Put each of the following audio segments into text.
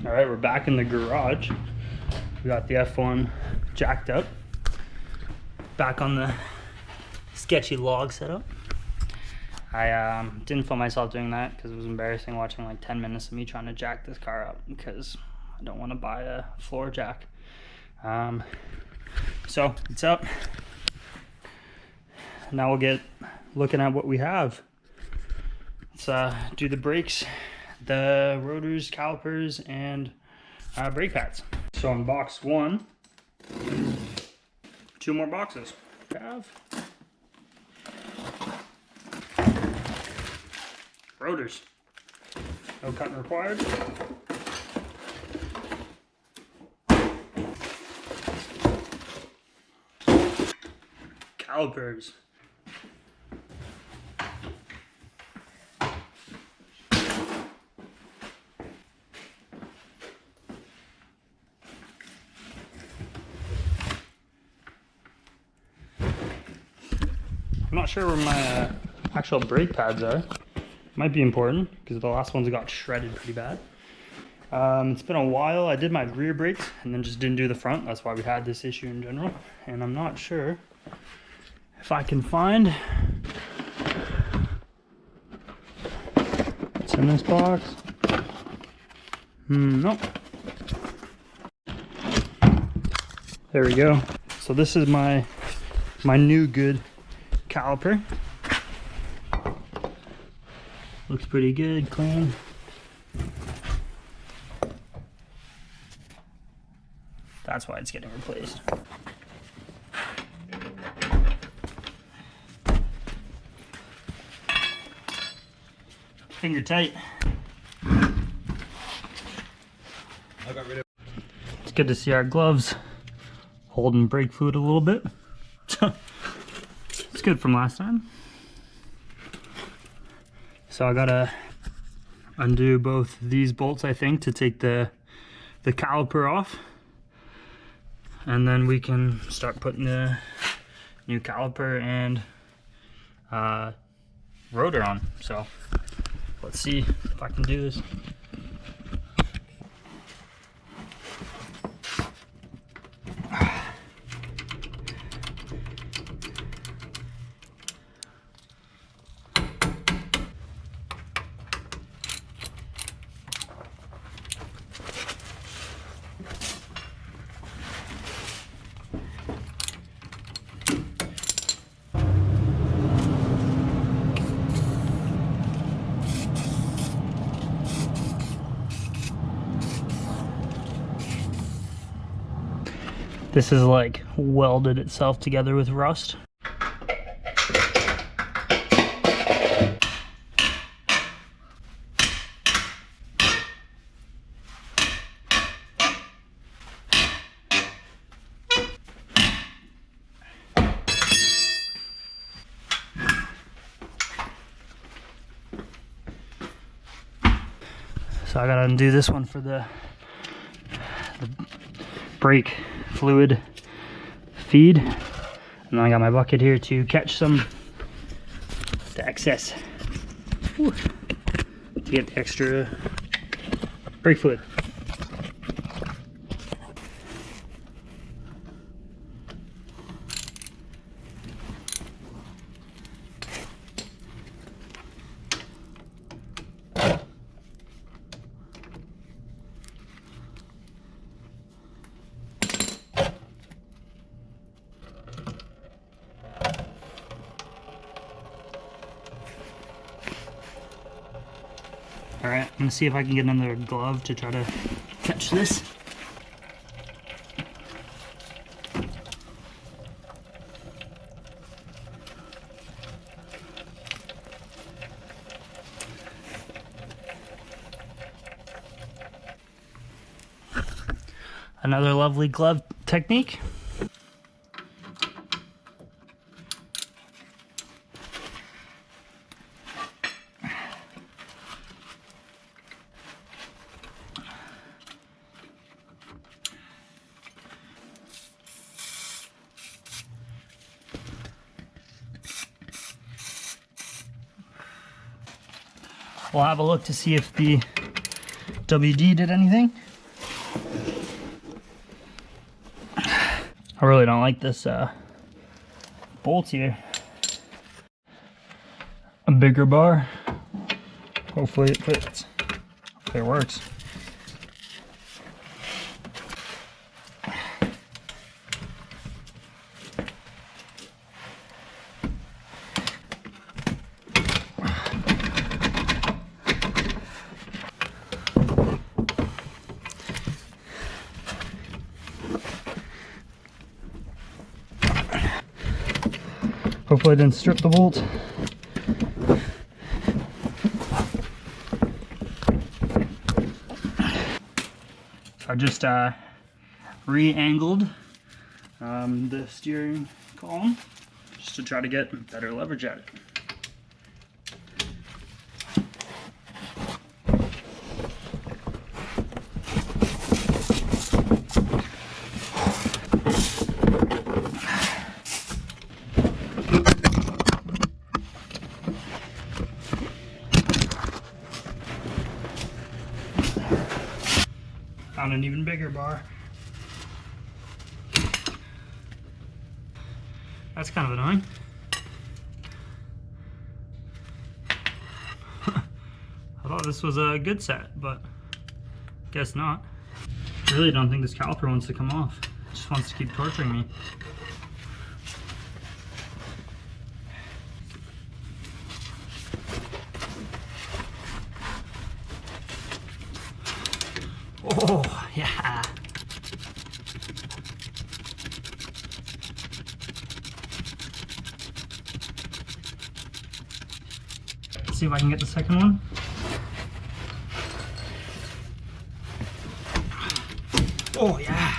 All right, we're back in the garage. We got the F1 jacked up. Back on the sketchy log setup. I didn't film myself doing that because it was embarrassing watching like 10 minutes of me trying to jack this car up because I don't want to buy a floor jack. So it's up. Now we'll get looking at what we have. Let's do the brakes, the rotors, calipers, and brake pads. So in box one, 2 more boxes. We have rotors, no cutting required. Calipers. I'm not sure where my actual brake pads are. Might be important because the last ones got shredded pretty bad. It's been a while. I did my rear brakes and then just didn't do the front. That's why we had this issue in general. And I'm not sure if I can find what's in this box. Nope. There we go. So this is my new good caliper. Looks pretty good, clean. That's why it's getting replaced. Finger tight. I got rid of. It's good to see our gloves holding brake fluid a little bit. It's good from last time. So I gotta undo both these bolts, I think, to take the caliper off. And then we can start putting the new caliper and rotor on. So let's see if I can do this. This is like welded itself together with rust. So I gotta undo this one for the brake fluid feed, and then I got my bucket here to catch some the excess. Whew. To get the extra brake fluid. Alright, I'm gonna see if I can get another glove to try to catch this. Another lovely glove technique. We'll have a look to see if the WD did anything. I really don't like this bolt here. A bigger bar. Hopefully it fits. Hopefully it works. Hopefully I didn't strip the bolt. I just re-angled the steering column just to try to get better leverage at it. Found an even bigger bar. That's kind of annoying. I thought this was a good set, but guess not. I really don't think this caliper wants to come off. It just wants to keep torturing me. Oh, yeah. Let's see if I can get the second one. Oh, yeah.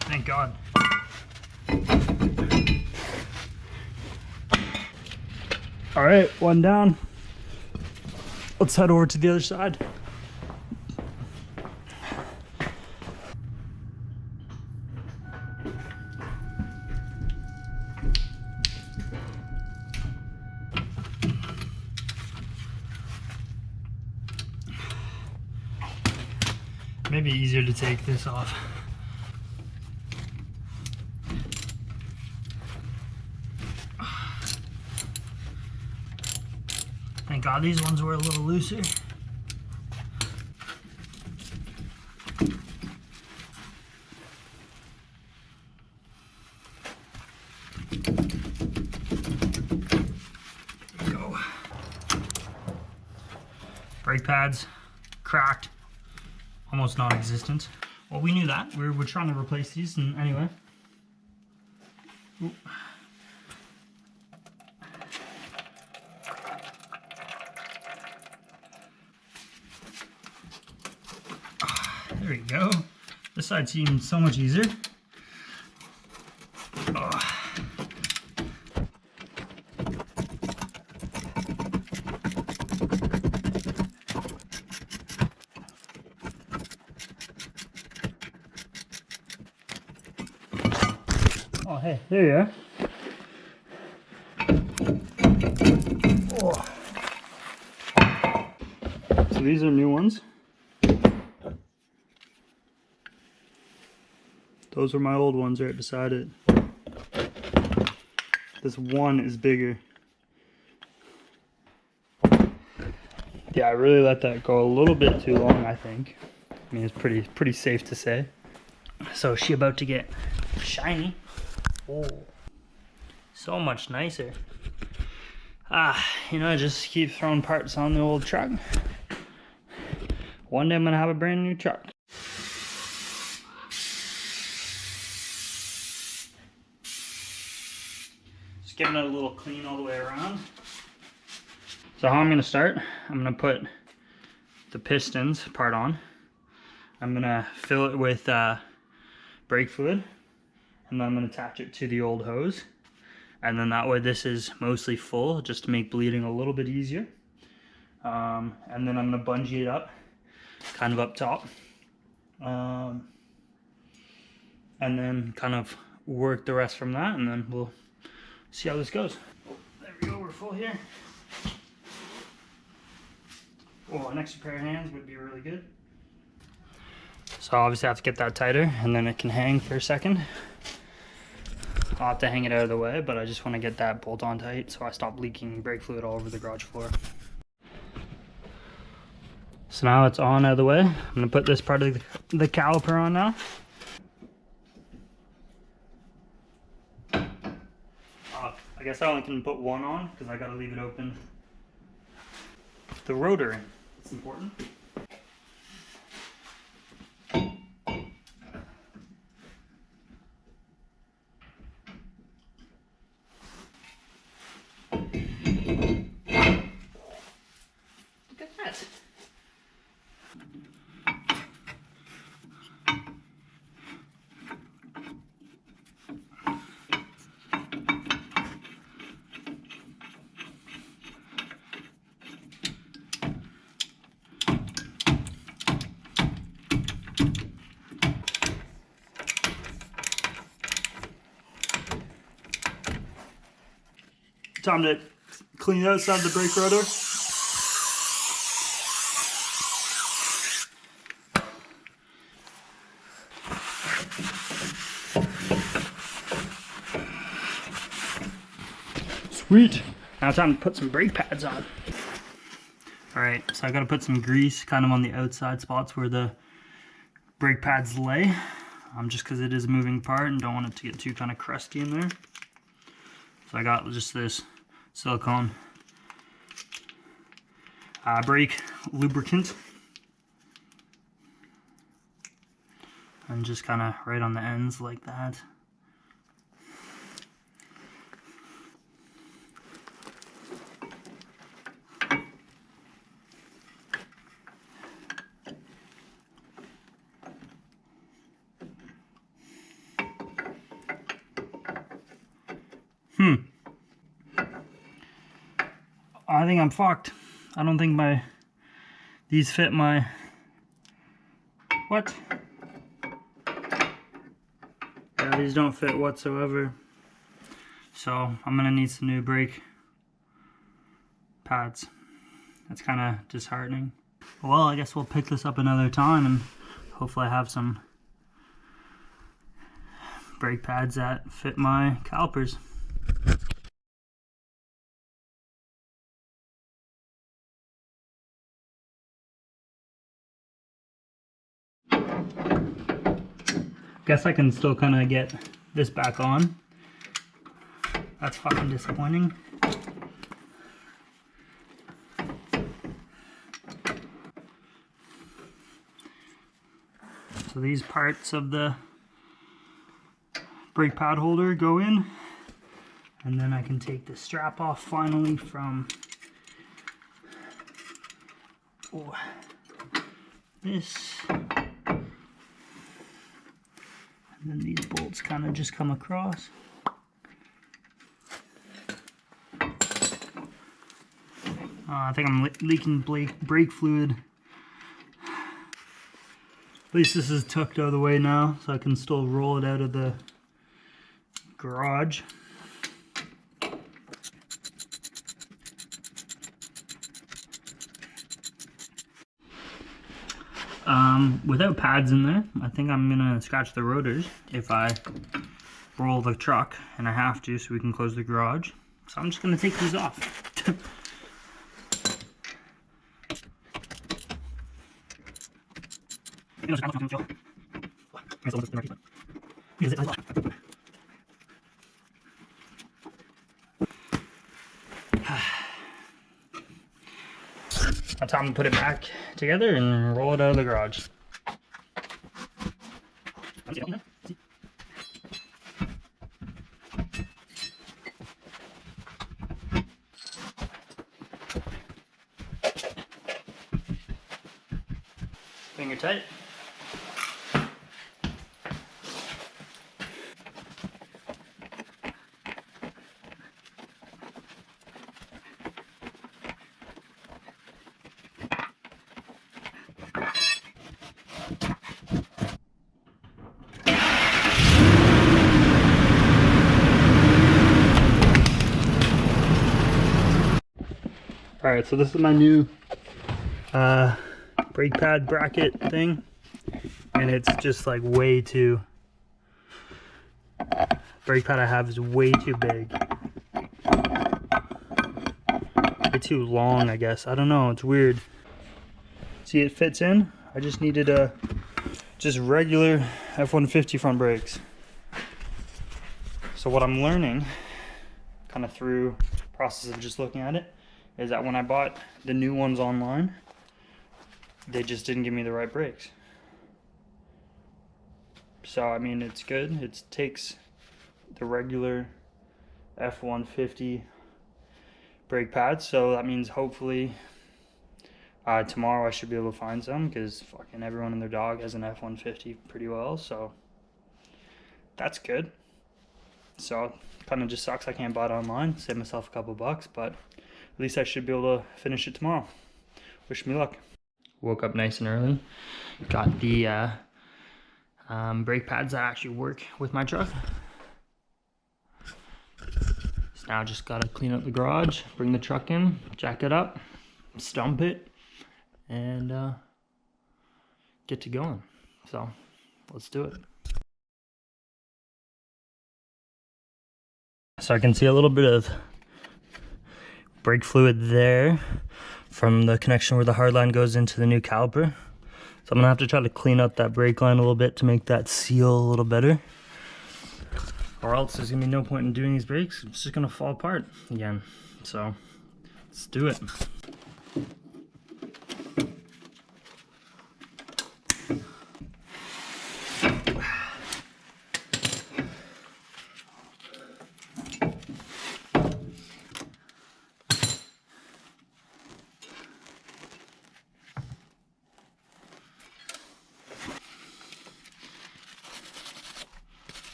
Thank God. All right, one down. Let's head over to the other side. Maybe easier to take this off. Thank God these ones were a little looser. There we go. Brake pads cracked, almost non-existent. Well, we knew that. We're trying to replace these, and anyway. Ooh. There we go. This side seems so much easier. Oh. Oh, hey, there you are. Oh. So these are new ones. Those are my old ones right beside it. This one is bigger. Yeah, I really let that go a little bit too long, I think. I mean, it's pretty safe to say. So is she about to get shiny? Oh, so much nicer. You know, I just keep throwing parts on the old truck. One day I'm gonna have a brand new truck. Just giving it a little clean all the way around. So how I'm gonna start, I'm gonna put the pistons part on. I'm gonna fill it with brake fluid, and then I'm gonna attach it to the old hose. And then that way this is mostly full, just to make bleeding a little bit easier. And then I'm gonna bungee it up, kind of up top. And then kind of work the rest from that, and then we'll see how this goes. full here. Oh, an extra pair of hands would be really good. So obviously I have to get that tighter and then it can hang for a second. I'll have to hang it out of the way, but I just want to get that bolt on tight so I stop leaking brake fluid all over the garage floor. So now it's on out of the way. I'm going to put this part of the caliper on now. I guess I only can put one on because I got to leave it open. The rotor, it's important. Time to clean the outside of the brake rotor. Sweet. Now time to put some brake pads on. Alright, so I gotta put some grease kind of on the outside spots where the brake pads lay. Just because it is a moving part and don't want it to get too kind of crusty in there. So I got just this silicone brake lubricant, and just kind of right on the ends like that. I think I'm fucked. I don't think these fit my, what? Yeah, these don't fit whatsoever. So I'm gonna need some new brake pads. That's kind of disheartening. Well, I guess we'll pick this up another time and hopefully I have some brake pads that fit my calipers. Guess I can still kind of get this back on. That's fucking disappointing. So these parts of the brake pad holder go in, and then I can take the strap off finally from this. And then these bolts kind of just come across. I think I'm leaking brake fluid. At least this is tucked out of the way now, so I can still roll it out of the garage. Without pads in there, I think I'm gonna scratch the rotors if I roll the truck, and I have to so we can close the garage. So I'm just gonna take these off. Now time to put it back together and roll it out of the garage. Finger tight. All right, so this is my new brake pad bracket thing, and it's just like way too, brake pad I have is way too big. Way too long, I guess. I don't know, it's weird. See, it fits in. I just needed a just regular F150 front brakes. So what I'm learning, kind of through the process of just looking at it, is that when I bought the new ones online, they just didn't give me the right brakes. So I mean, it's good. It takes the regular F150 brake pads, so that means hopefully tomorrow I should be able to find some, because fucking everyone and their dog has an F150 pretty well, so that's good. So kind of just sucks I can't buy it online, save myself a couple bucks, but at least I should be able to finish it tomorrow. Wish me luck. Woke up nice and early, got the brake pads that actually work with my truck. So now just gotta clean up the garage, bring the truck in, jack it up, stump it, and get to going. So let's do it. So I can see a little bit of brake fluid there from the connection where the hard line goes into the new caliper. So I'm gonna have to try to clean up that brake line a little bit to make that seal a little better, or else there's gonna be no point in doing these brakes. It's just gonna fall apart again. So let's do it.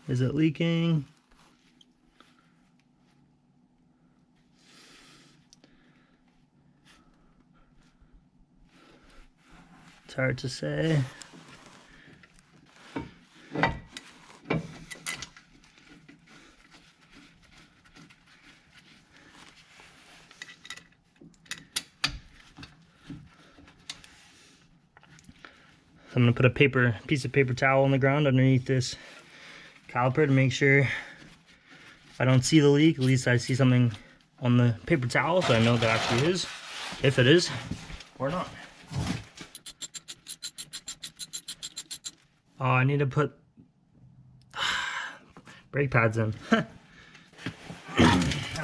Is it leaking? It's hard to say. So I'm gonna put a piece of paper towel on the ground underneath this caliper to make sure if I don't see the leak, at least I see something on the paper towel so I know that actually is, if it is or not. Oh, I need to put brake pads in. I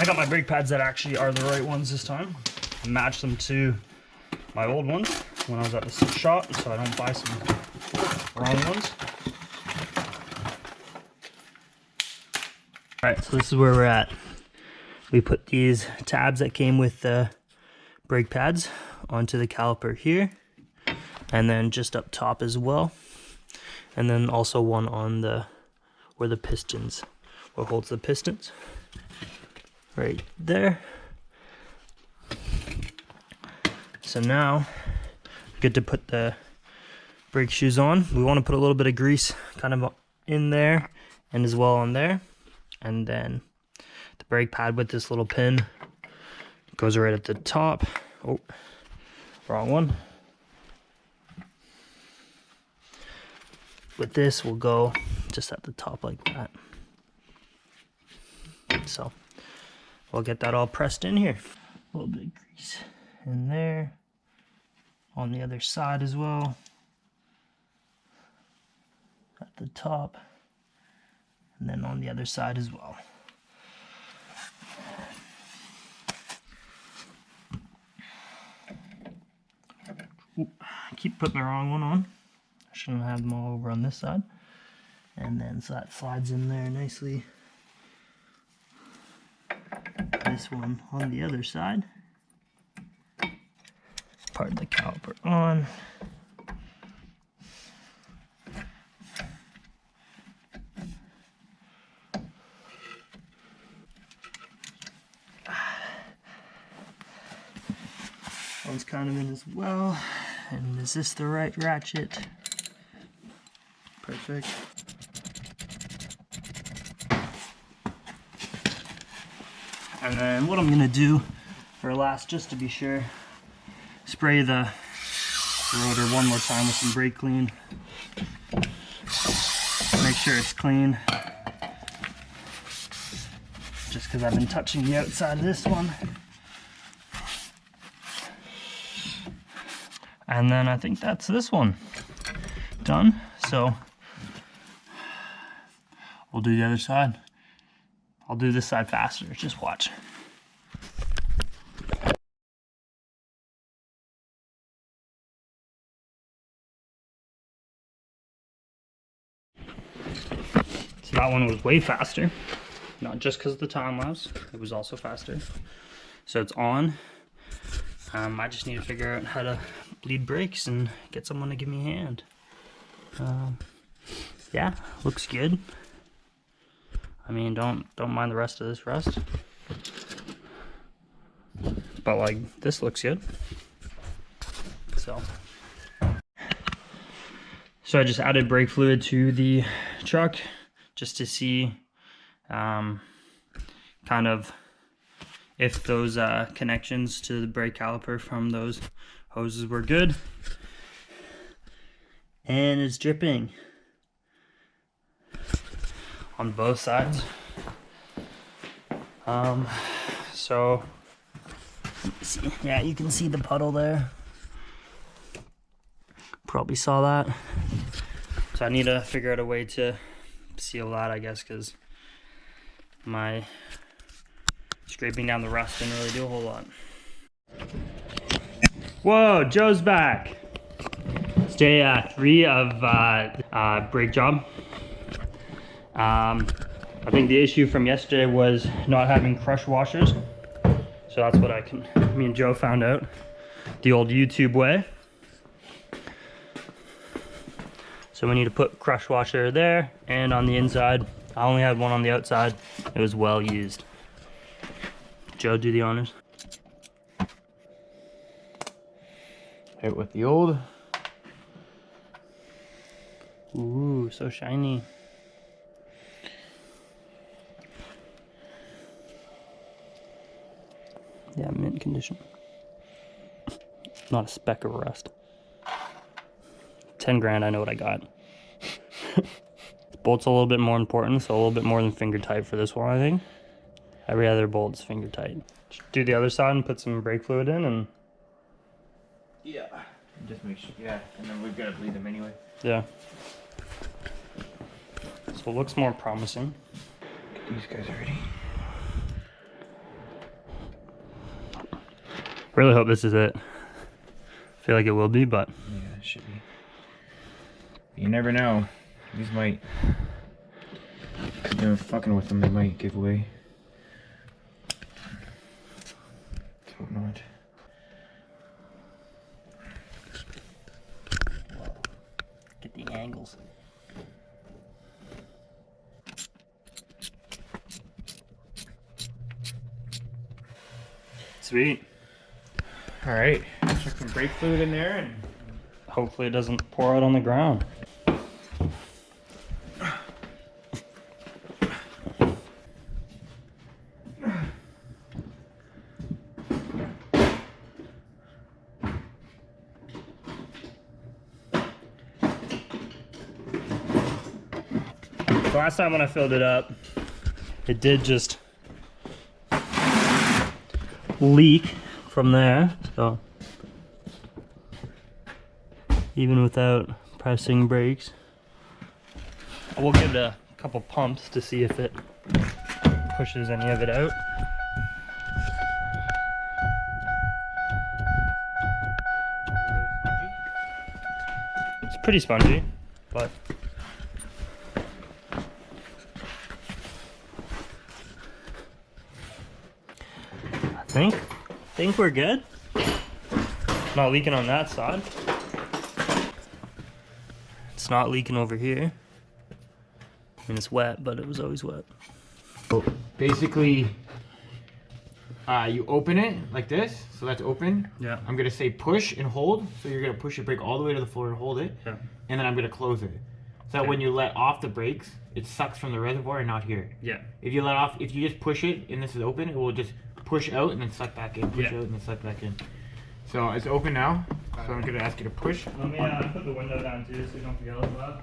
got my brake pads that actually are the right ones this time. I matched them to my old ones when I was at the shop, so I don't buy some wrong ones. Alright, so this is where we're at. We put these tabs that came with the brake pads onto the caliper here, and then just up top as well, and then also one on the where the pistons, what holds the pistons, right there. So now good to put the brake shoes on. We want to put a little bit of grease kind of in there and as well on there, and then the brake pad with this little pin goes right at the top. Oh, wrong one. With this we'll go just at the top like that. So we'll get that all pressed in here. A little bit of grease in there, on the other side as well, at the top, and then on the other side as well. Ooh, I keep putting the wrong one on. I shouldn't have them all over on this side. And then so that slides in there nicely. This one on the other side. Part of the caliper on. One's kind of in as well. And is this the right ratchet? Perfect. And then what I'm gonna do for last, just to be sure, spray the rotor one more time with some brake clean. Make sure it's clean. Just because I've been touching the outside of this one. And then I think that's this one done. So we'll do the other side. I'll do this side faster, just watch. So that one was way faster, not just because of the time lapse, it was also faster. So it's on. I just need to figure out how to bleed brakes and get someone to give me a hand. Yeah, looks good. I mean, don't mind the rest of this rust. But like, this looks good. So I just added brake fluid to the truck just to see kind of if those connections to the brake caliper from those hoses were good. And it's dripping on both sides. So see, yeah, you can see the puddle there. Probably saw that. So I need to figure out a way to seal that, I guess, because my scraping down the rust didn't really do a whole lot. Whoa, Joe's back. It's day 3 of brake job. I think the issue from yesterday was not having crush washers. So that's what me and Joe found out the old YouTube way. So we need to put crush washer there and on the inside. I only had one on the outside. It was well used. Joe, do the honors. Hit with the old. Ooh, so shiny. Yeah, mint condition. Not a speck of rust. 10 grand, I know what I got. Bolt's a little bit more important, so a little bit more than finger tight for this one, I think. Every other bolt's finger tight. Do the other side and put some brake fluid in and... Yeah. Just make sure, yeah. And then we've got to bleed them anyway. Yeah. So it looks more promising. Get these guys ready. Really hope this is it. Feel like it will be, but... Yeah, it should be. You never know. These might... If they're fucking with them, they might give away. Let's hope not. Get the angles. Sweet. All right, check some brake fluid in there, and hopefully it doesn't pour out on the ground. The last time when I filled it up, it did just leak from there, so even without pressing brakes, I will give it a couple pumps to see if it pushes any of it out. It's pretty spongy, but I think we're good. Not leaking on that side. It's not leaking over here. I mean, it's wet, but it was always wet. basically You open it like this, so that's open. Yeah. I'm gonna say push and hold, so you're gonna push your brake all the way to the floor and hold it. Yeah. And then I'm gonna close it. So that when you let off the brakes, it sucks from the reservoir and not here. Yeah. If you let off, if you just push it and this is open, it will just push out and then suck back in, push out and then suck back in. So it's open now, so I'm gonna ask you to push. Let me put the window down too so you don't feel it loud.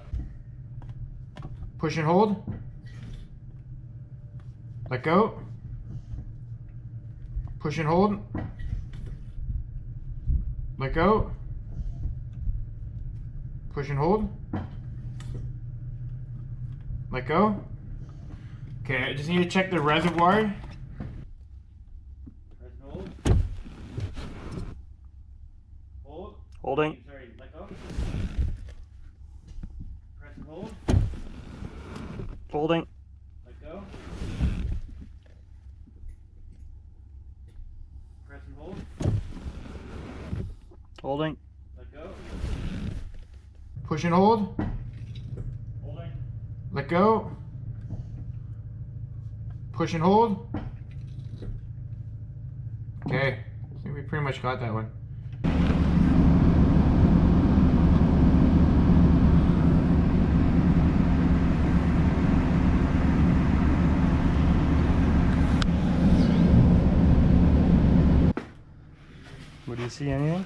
Push and hold. Let go. Push and hold. Let go. Push and hold. Let go. Okay, I just need to check the reservoir. Press and hold. Hold. Holding. Sorry, let go. Press and hold. Holding. Let go. Press and hold. Holding. Let go. Push and hold. Holding. Let go. Push and hold. Okay, I think we pretty much got that one. What do you see? Anything?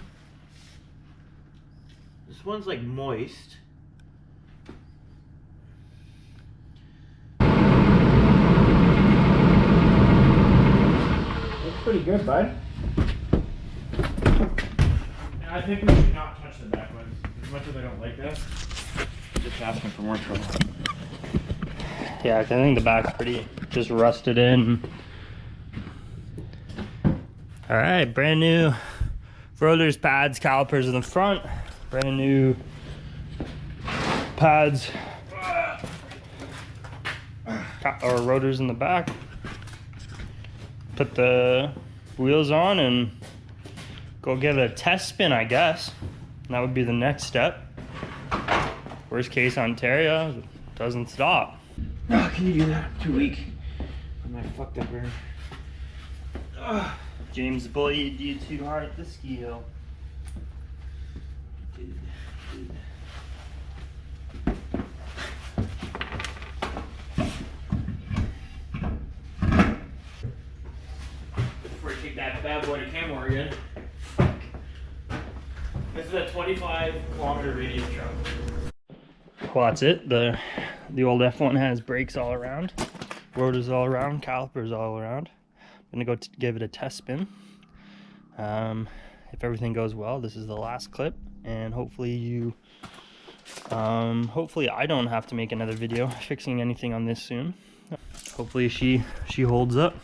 This one's like moist. Looks pretty good, bud. I think we should not touch the back ones. As much as I don't like that, I'm just asking for more trouble. Yeah, I think the back's pretty just rusted in. All right, brand new rotors, pads, calipers in the front. Brand new pads or rotors in the back. Put the wheels on and go give it a test spin, I guess. That would be the next step. Worst case, Ontario doesn't stop. Oh, can you do that? I'm too weak. I'm like fucked up here. James bullied you too hard at the ski hill. Dude. Before you take that bad boy to Canmore again. This is a 25-kilometer radius truck. Well, that's it. The old F1 has brakes all around, rotors all around, calipers all around. I'm gonna go give it a test spin. If everything goes well, this is the last clip, and hopefully hopefully I don't have to make another video fixing anything on this soon. Hopefully she holds up.